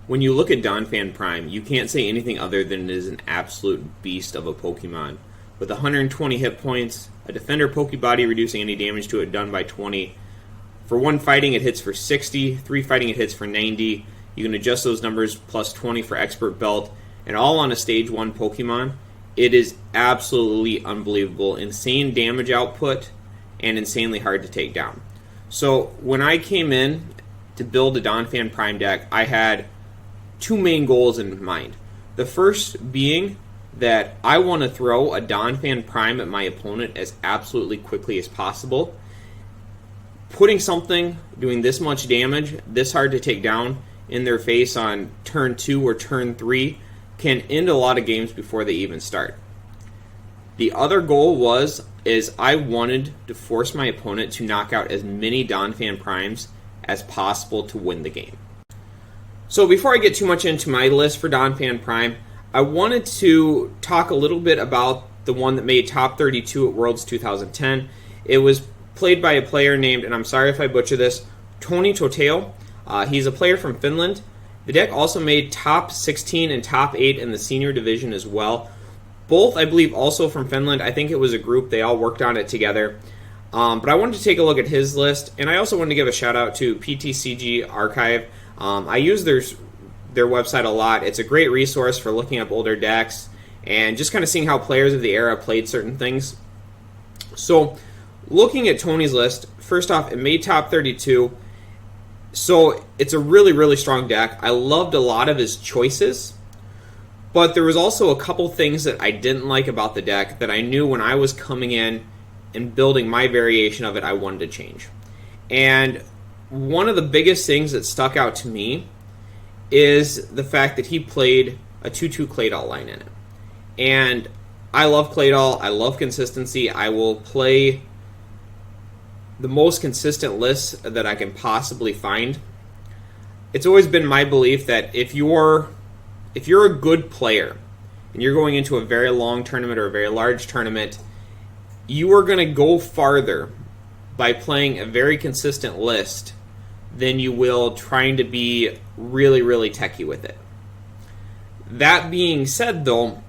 When you look at Donphan Prime, you can't say anything other than it is an absolute beast of a Pokemon. With 120 hit points, a defender Pokebody reducing any damage to it done by 20. For 1 fighting, it hits for 60. 3 fighting, it hits for 90. You can adjust those numbers plus 20 for Expert Belt, and all on a Stage 1 Pokemon. It is absolutely unbelievable. Insane damage output, and insanely hard to take down. So when I came in to build a Donphan Prime deck, I had 2 main goals in mind. The first being that I want to throw a Donphan Prime at my opponent as absolutely quickly as possible. Putting something doing this much damage, this hard to take down in their face on turn 2 or turn 3 can end a lot of games before they even start. The other goal is I wanted to force my opponent to knock out as many Donphan Primes as possible to win the game. So before I get too much into my list for Donphan Prime, I wanted to talk a little bit about the one that made top 32 at Worlds 2010. It was played by a player named, and I'm sorry if I butcher this, Toni Toteo. He's a player from Finland. The deck also made top 16 and top 8 in the senior division as well. Both, I believe, also from Finland. I think it was a group. They all worked on it together. But I wanted to take a look at his list, and I also wanted to give a shout out to PTCG Archive. I use their website a lot. It's a great resource for looking up older decks and just kind of seeing how players of the era played certain things. So, looking at Tony's list, first off, it made top 32. So, it's a really, really strong deck. I loved a lot of his choices, but there was also a couple things that I didn't like about the deck that I knew when I was coming in and building my variation of it, I wanted to change. And one of the biggest things that stuck out to me is the fact that he played a 2-2 Claydol line in it. And I love Claydol. I love consistency. I will play the most consistent list that I can possibly find. It's always been my belief that if you're a good player and you're going into a very long tournament or a very large tournament, you are going to go farther by playing a very consistent list than you will trying to be really, really techie with it. That being said, though,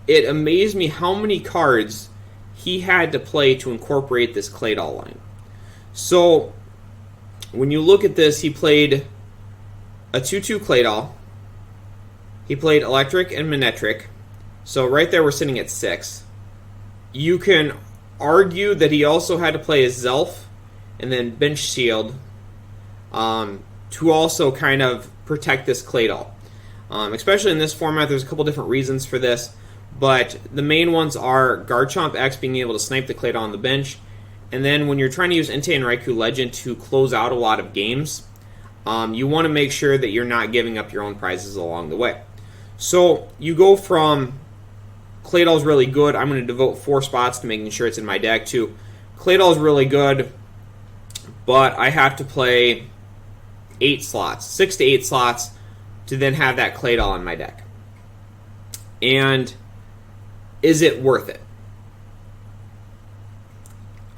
it amazed me how many cards he had to play to incorporate this Claydol line. So, when you look at this, he played a 2-2 Claydol. He played Electric and Manectric. So right there we're sitting at 6. You can argue that he also had to play a Zelf and then Bench Shield to also kind of protect this Claydol. Especially in this format, there's a couple different reasons for this, but the main ones are Garchomp X being able to snipe the Claydol on the bench, and then when you're trying to use Entei and Raikou Legend to close out a lot of games, you want to make sure that you're not giving up your own prizes along the way. So you go from Claydol's really good. I'm going to devote 4 spots to making sure it's in my deck too. Claydol's really good, but I have to play 8 slots, 6 to 8 slots, to then have that Claydol in my deck. And is it worth it?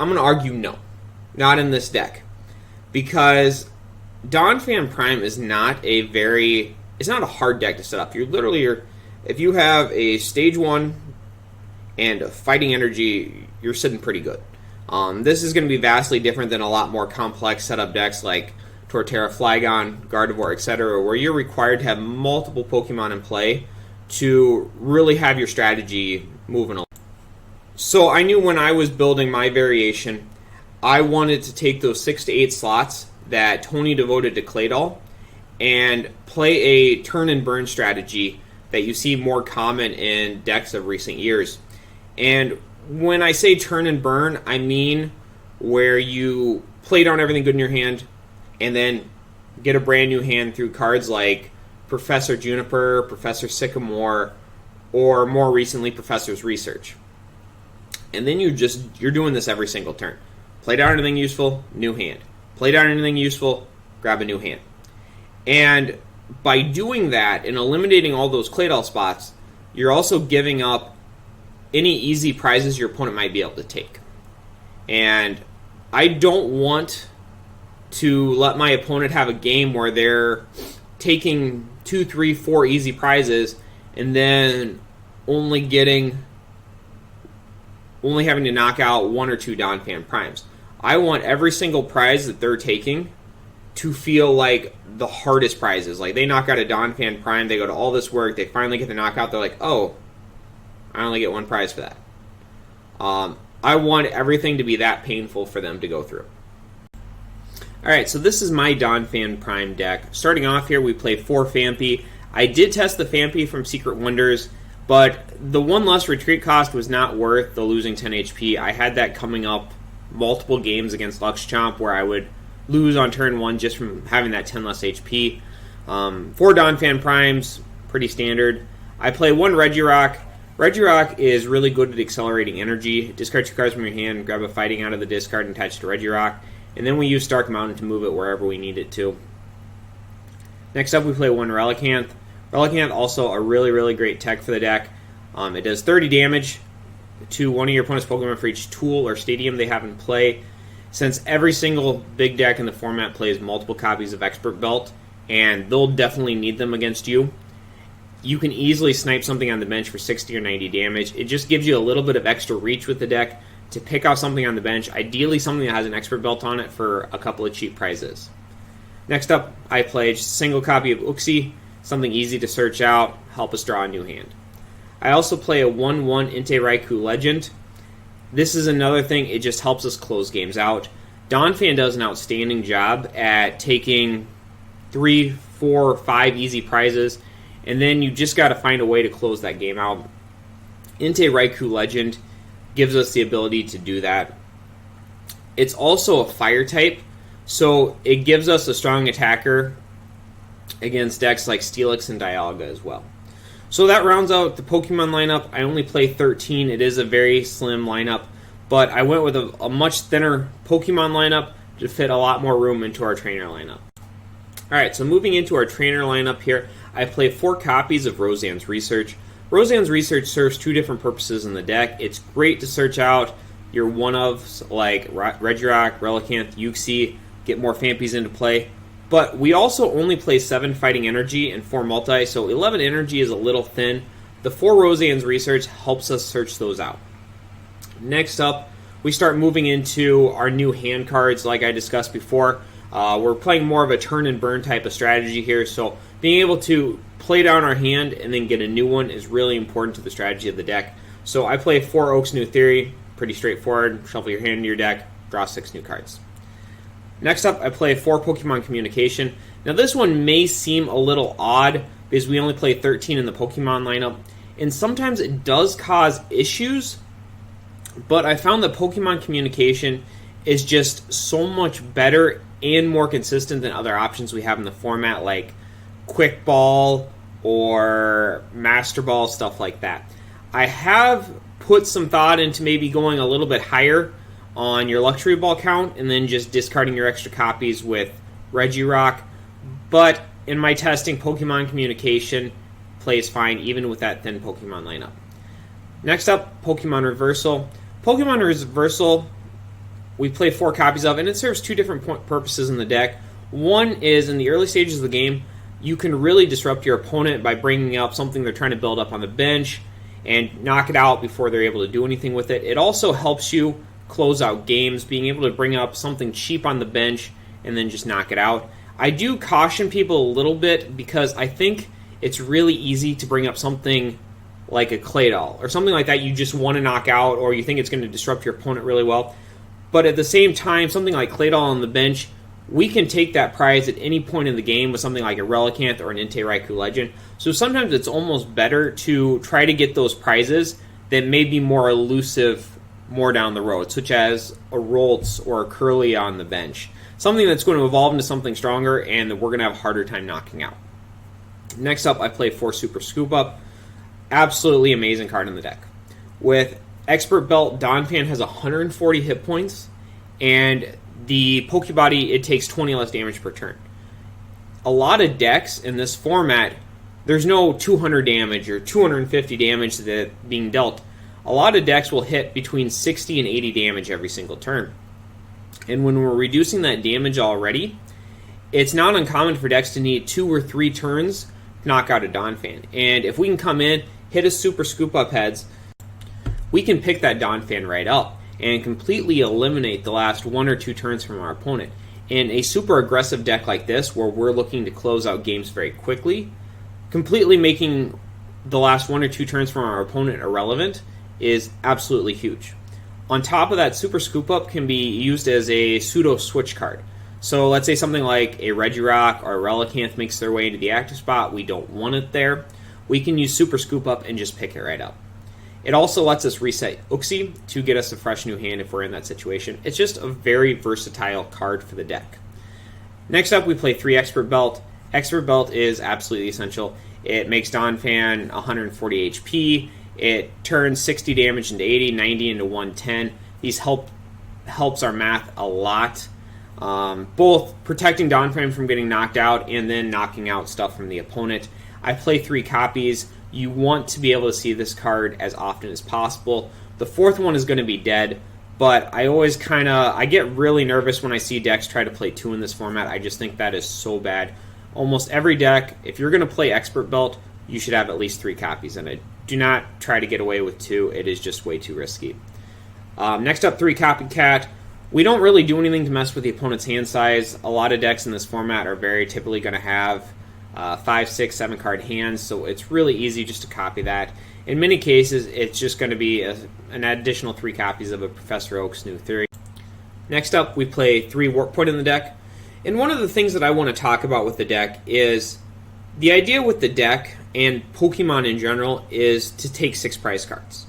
I'm going to argue no. Not in this deck. Because Donphan Prime is not it's not a hard deck to set up. If you have a Stage 1 and a Fighting Energy, you're sitting pretty good. This is going to be vastly different than a lot more complex setup decks like Torterra, Flygon, Gardevoir, etc., where you're required to have multiple Pokemon in play to really have your strategy moving along. So I knew when I was building my variation, I wanted to take those 6 to 8 slots that Tony devoted to Claydol and play a turn and burn strategy that you see more common in decks of recent years. And when I say turn and burn, I mean where you play down everything good in your hand and then get a brand new hand through cards like Professor Juniper, Professor Sycamore, or more recently Professor's Research. And then you're doing this every single turn. Play down anything useful, new hand. Play down anything useful, grab a new hand. And by doing that and eliminating all those Claydol spots, you're also giving up any easy prizes your opponent might be able to take. And I don't want to let my opponent have a game where they're taking 2, 3, 4 easy prizes and then only having to knock out 1 or 2 Donphan Primes. I want every single prize that they're taking to feel like the hardest prizes. Like, they knock out a Donphan Prime, they go to all this work, they finally get the knockout, they're like, oh, I only get 1 prize for that. I want everything to be that painful for them to go through. Alright, so this is my Donphan Prime deck. Starting off here, we play 4 Phanpy. I did test the Phanpy from Secret Wonders, but the 1 less retreat cost was not worth the losing 10 HP. I had that coming up multiple games against Luxchomp where I would lose on turn 1 just from having that 10 less HP. 4 Donphan Primes, pretty standard. I play 1 Regirock. Regirock is really good at accelerating energy. Discard 2 cards from your hand, grab a fighting out of the discard and attach it to Regirock. And then we use Stark Mountain to move it wherever we need it to. Next up, we play 1 Relicanth. Relicanth, also a really, really great tech for the deck. It does 30 damage to one of your opponent's Pokemon for each tool or stadium they have in play. Since every single big deck in the format plays multiple copies of Expert Belt, and they'll definitely need them against you, you can easily snipe something on the bench for 60 or 90 damage. It just gives you a little bit of extra reach with the deck to pick out something on the bench, ideally something that has an Expert Belt on it for a couple of cheap prizes. Next up, I play just a single copy of Uxie, something easy to search out, help us draw a new hand. I also play a 1/1 Entei Raikou Legend. This is another thing, it just helps us close games out. Donphan does an outstanding job at taking 3, 4, 5 easy prizes, and then you just got to find a way to close that game out. Entei Raikou Legend gives us the ability to do that. It's also a fire type, so it gives us a strong attacker against decks like Steelix and Dialga as well. So that rounds out the Pokemon lineup. I only play 13. It is a very slim lineup, but I went with a much thinner Pokemon lineup to fit a lot more room into our trainer lineup. Alright, so moving into our trainer lineup here, I play 4 copies of Roseanne's Research. Roseanne's Research serves 2 different purposes in the deck. It's great to search out your one-ofs like Regirock, Relicanth, Uxie, get more Phanpys into play. But we also only play 7 Fighting Energy and 4 Multi, so 11 Energy is a little thin. The 4 Roseanne's Research helps us search those out. Next up, we start moving into our new hand cards like I discussed before. We're playing more of a turn and burn type of strategy here, so being able to play down our hand and then get a new one is really important to the strategy of the deck. So I play 4 Oak's New Theory, pretty straightforward. Shuffle your hand into your deck, draw 6 new cards. Next up, I play 4 Pokemon Communication. Now this one may seem a little odd because we only play 13 in the Pokemon lineup, and sometimes it does cause issues, but I found that Pokemon Communication is just so much better and more consistent than other options we have in the format like Quick Ball or Master Ball, stuff like that. I have put some thought into maybe going a little bit higher on your Luxury Ball count and then just discarding your extra copies with Regirock, but in my testing, Pokemon Communication plays fine even with that thin Pokemon lineup. Next up, Pokemon Reversal. Pokemon Reversal we play 4 copies of, and it serves 2 different purposes in the deck. One is in the early stages of the game, you can really disrupt your opponent by bringing up something they're trying to build up on the bench and knock it out before they're able to do anything with it. It also helps you close out games, being able to bring up something cheap on the bench and then just knock it out. I do caution people a little bit because I think it's really easy to bring up something like a Claydol or something like that you just want to knock out or you think it's going to disrupt your opponent really well. But at the same time, something like Claydol on the bench, we can take that prize at any point in the game with something like a Relicanth or an Entei Raikou Legend. So sometimes it's almost better to try to get those prizes that may be more elusive more down the road, such as a Roltz or a Curly on the bench. Something that's going to evolve into something stronger and that we're going to have a harder time knocking out. Next up, I play 4 Super Scoop Up. Absolutely amazing card in the deck. With Expert Belt, Donphan has 140 hit points, and the Pokebody, it takes 20 less damage per turn. A lot of decks in this format, there's no 200 damage or 250 damage that being dealt. A lot of decks will hit between 60 and 80 damage every single turn. And when we're reducing that damage already, it's not uncommon for decks to need 2 or 3 turns to knock out a Donphan. And if we can come in, hit a super scoop up heads, we can pick that Donphan right up and completely eliminate the last 1 or 2 turns from our opponent. In a super aggressive deck like this, where we're looking to close out games very quickly, completely making the last 1 or 2 turns from our opponent irrelevant is absolutely huge. On top of that, Super Scoop Up can be used as a pseudo switch card. So let's say something like a Regirock or a Relicanth makes their way into the active spot, we don't want it there. We can use Super Scoop Up and just pick it right up. It also lets us reset Uxie to get us a fresh new hand if we're in that situation. It's just a very versatile card for the deck. Next up, we play 3 Expert Belt. Expert Belt is absolutely essential. It makes Donphan 140 HP. It turns 60 damage into 80, 90 into 110. These helps our math a lot. Both protecting Donphan from getting knocked out and then knocking out stuff from the opponent. I play 3 copies. You want to be able to see this card as often as possible. The 4th one is going to be dead, but I always I get really nervous when I see decks try to play 2 in this format. I just think that is so bad. Almost every deck, if you're going to play Expert Belt, you should have at least 3 copies in it. Do not try to get away with 2. It is just way too risky. Next up, 3 Copycat. We don't really do anything to mess with the opponent's hand size. A lot of decks in this format are very typically going to have 5, 6, 7 card hands, so it's really easy just to copy that. In many cases, it's just going to be an additional 3 copies of a Professor Oak's new theory. Next up, we play 3 Warp Point in the deck. And one of the things that I want to talk about with the deck is the idea with the deck and Pokemon in general is to take 6 prize cards.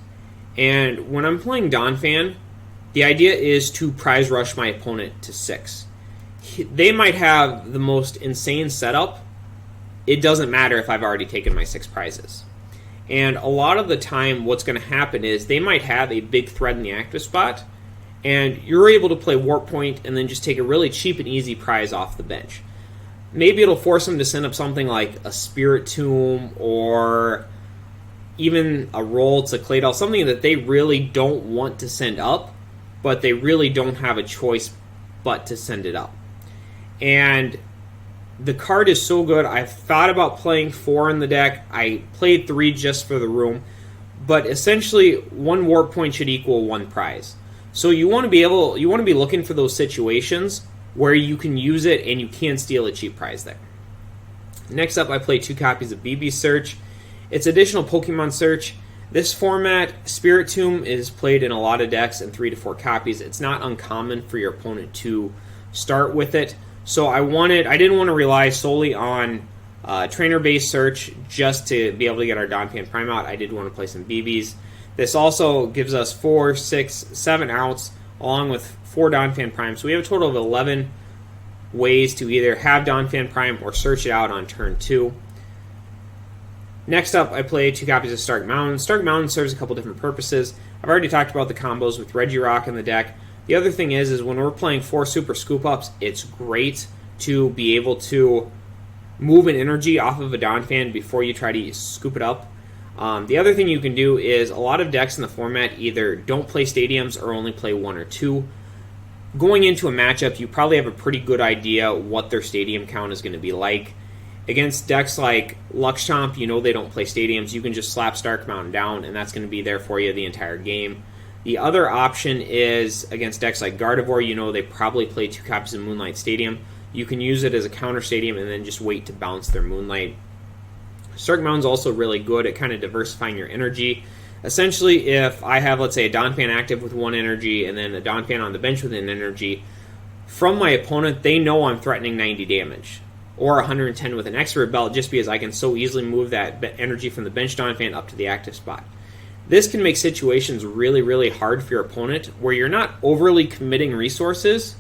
And when I'm playing Donphan, the idea is to prize rush my opponent to 6. They might have the most insane setup. It doesn't matter if I've already taken my 6 prizes. And a lot of the time what's going to happen is they might have a big threat in the active spot, and you're able to play Warp Point and then just take a really cheap and easy prize off the bench. Maybe it'll force them to send up something like a Spirit Tomb or even a Roltz, a Claydol, something that they really don't want to send up, but they really don't have a choice but to send it up. And the card is so good. I've thought about playing 4 in the deck. I played 3 just for the room. But essentially, 1 Warp Point should equal 1 prize. So you want to be looking for those situations where you can use it and you can steal a cheap prize there. Next up, I play 2 copies of BB Search. It's additional Pokemon Search. This format, Spirit Tomb, is played in a lot of decks in 3 to 4 copies. It's not uncommon for your opponent to start with it. So I didn't want to rely solely on trainer-based search just to be able to get our Donphan Prime out. I did want to play some BBs. This also gives us 4, 6, 7 outs along with 4 Donphan Primes. So we have a total of 11 ways to either have Donphan Prime or search it out on turn 2. Next up, I play 2 copies of Stark Mountain. Stark Mountain serves a couple different purposes. I've already talked about the combos with Regirock in the deck. The other thing is when we're playing 4 Super Scoop Ups, it's great to be able to move an energy off of a Donphan before you try to scoop it up. The other thing you can do is a lot of decks in the format either don't play stadiums or only play 1 or 2. Going into a matchup, you probably have a pretty good idea what their stadium count is going to be like. Against decks like Luxchamp, you know they don't play stadiums. You can just slap Stark Mountain down, and that's going to be there for you the entire game. The other option is against decks like Gardevoir, you know they probably play 2 copies of Moonlight Stadium. You can use it as a counter stadium and then just wait to bounce their Moonlight. Stark Mountain's also really good at kind of diversifying your energy. Essentially, if I have, let's say, a Donphan active with 1 energy and then a Donphan on the bench with an energy, from my opponent, they know I'm threatening 90 damage. Or 110 with an Expert Belt just because I can so easily move that energy from the bench Donphan up to the active spot. This can make situations really, really hard for your opponent where you're not overly committing resources,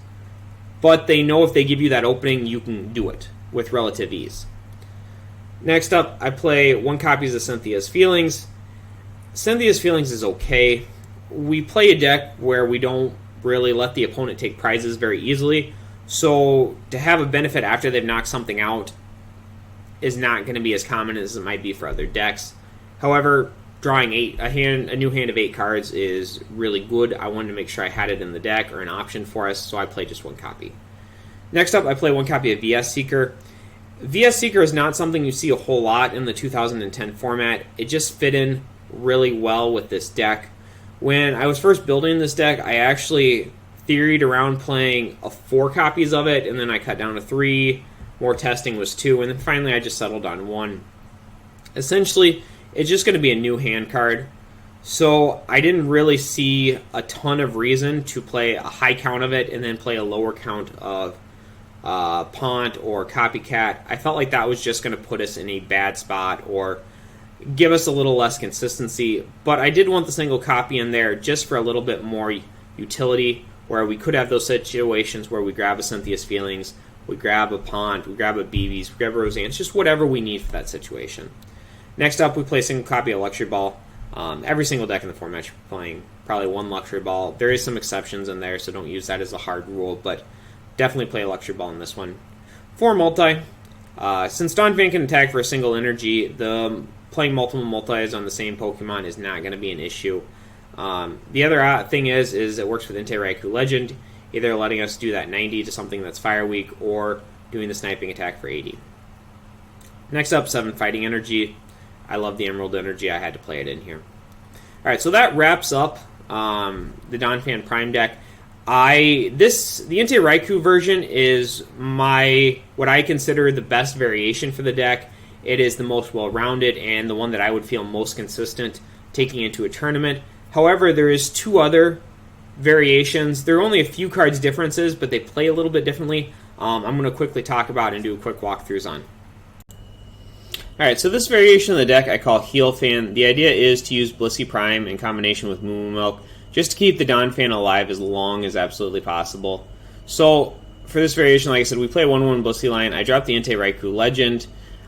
but they know if they give you that opening, you can do it with relative ease. Next up, I play 1 copy of Cynthia's Feelings. Cynthia's Feelings is okay. We play a deck where we don't really let the opponent take prizes very easily, so to have a benefit after they've knocked something out is not going to be as common as it might be for other decks. However, drawing a new hand of 8 cards is really good. I wanted to make sure I had it in the deck or an option for us, so I played just 1 copy. Next up, I play one copy of VS Seeker. VS Seeker is not something you see a whole lot in the 2010 format. It just fit in really well with this deck. When I was first building this deck, I actually theoried around playing 4 copies of it, and then I cut down to 3. More testing was 2, and then finally I just settled on 1. Essentially, it's just going to be a new hand card. So I didn't really see a ton of reason to play a high count of it and then play a lower count of Pont or Copycat. I felt like that was just going to put us in a bad spot or give us a little less consistency. But I did want the single copy in there just for a little bit more utility, where we could have those situations where we grab a Cynthia's Feelings, we grab a Pont, we grab a BB's, we grab a Roseanne. It's just whatever we need for that situation. Next up, we play a single copy of Luxury Ball. Every single deck in the format you're playing probably 1 Luxury Ball. There is some exceptions in there, so don't use that as a hard rule, but definitely play a Luxury Ball in this one. 4 multi. Since Donphan can attack for a single energy, playing multiple multis on the same Pokemon is not going to be an issue. The other thing is it works with Entei Raikou Legend, either letting us do that 90 to something that's Fire Weak or doing the sniping attack for 80. Next up, 7 Fighting Energy. I love the Emerald Energy. I had to play it in here. Alright, so that wraps up the Donphan Prime deck. The Entei Raikou version is what I consider the best variation for the deck. It is the most well-rounded and the one that I would feel most consistent taking into a tournament. However, there is 2 other variations. There are only a few cards differences, but they play a little bit differently. I'm going to quickly talk about and do a quick walkthroughs on. Alright, so this variation of the deck I call Heal Fan. The idea is to use Blissey Prime in combination with Moo Moo Milk just to keep the Donphan alive as long as absolutely possible. So, for this variation, like I said, we play 1/1 Blissey line. I drop the Entei Raikou Legend.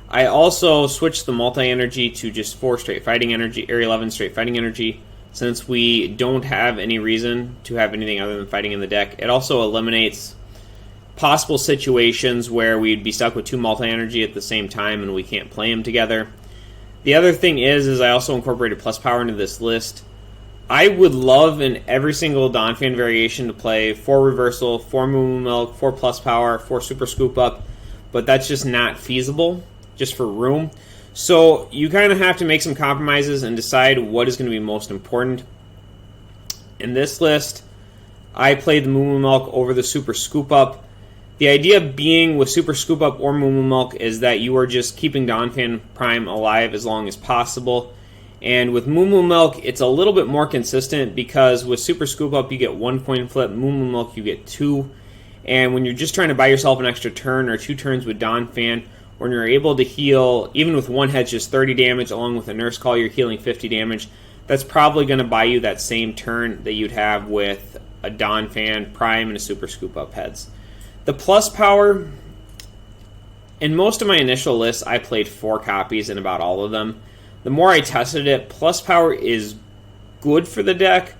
I also switch the multi-energy to just 4 straight fighting energy, or 11 straight fighting energy, since we don't have any reason to have anything other than fighting in the deck. It also eliminates possible situations where we'd be stuck with 2 multi-energy at the same time and we can't play them together. The other thing is I also incorporated plus power into this list. I would love in every single Donphan variation to play 4 reversal, 4 Moo Moo Milk, 4 plus power, 4 super scoop up, but that's just not feasible, just for room. So you kind of have to make some compromises and decide what is going to be most important. In this list, I played the Moo Moo Milk over the super scoop up. The idea being with Super Scoop Up or Moo Moo Milk is that you are just keeping Donphan Prime alive as long as possible. And with Moo Moo Milk, it's a little bit more consistent because with Super Scoop Up you get 1 coin flip, Moo Moo Milk you get 2. And when you're just trying to buy yourself an extra turn or 2 turns with Donphan, when you're able to heal, even with 1 head, just 30 damage, along with a Nurse Call, you're healing 50 damage. That's probably going to buy you that same turn that you'd have with a Donphan Prime and a Super Scoop Up heads. The plus power, in most of my initial lists, I played 4 copies in about all of them. The more I tested it, plus power is good for the deck,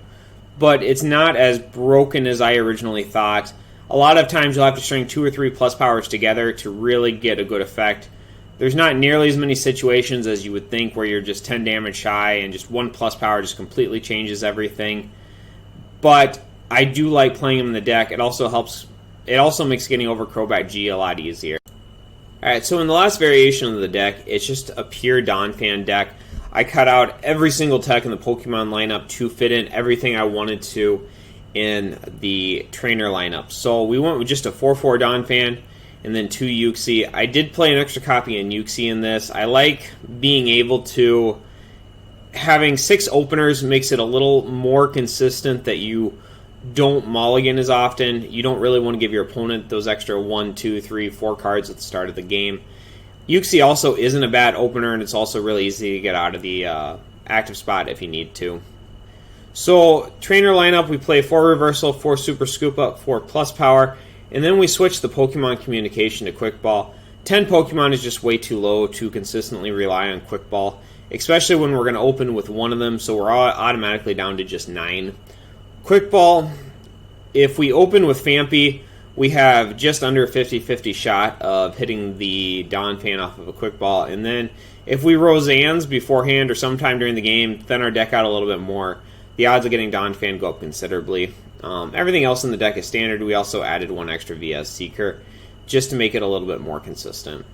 but it's not as broken as I originally thought. A lot of times you'll have to string 2 or 3 plus powers together to really get a good effect. There's not nearly as many situations as you would think where you're just 10 damage shy and just 1 plus power just completely changes everything. But I do like playing them in the deck. It also helps. It also makes getting over Crobat G a lot easier. Alright, so in the last variation of the deck, it's just a pure Donphan deck. I cut out every single tech in the Pokemon lineup to fit in everything I wanted to in the trainer lineup. So we went with just a 4/4 Donphan and then 2 Uxie. I did play an extra copy in Uxie in this. I like being able to... Having 6 openers makes it a little more consistent that you don't mulligan as often. You don't really want to give your opponent those extra 1, 2, 3, 4 cards at the start of the game. Uxie also isn't a bad opener, and it's also really easy to get out of the active spot if you need to. So, trainer lineup, we play 4 reversal, 4 super scoop up, 4 plus power, and then we switch the Pokemon communication to Quick Ball. 10 Pokemon is just way too low to consistently rely on Quick Ball, especially when we're going to open with one of them, so we're automatically down to just 9. Quick Ball, if we open with Phanpy, we have just under a 50-50 shot of hitting the Donphan off of a Quick Ball. And then if we Roseannes beforehand or sometime during the game, thin our deck out a little bit more, the odds of getting Donphan go up considerably. Everything else in the deck is standard. We also added 1 extra VS Seeker. just to make it a little bit more consistent.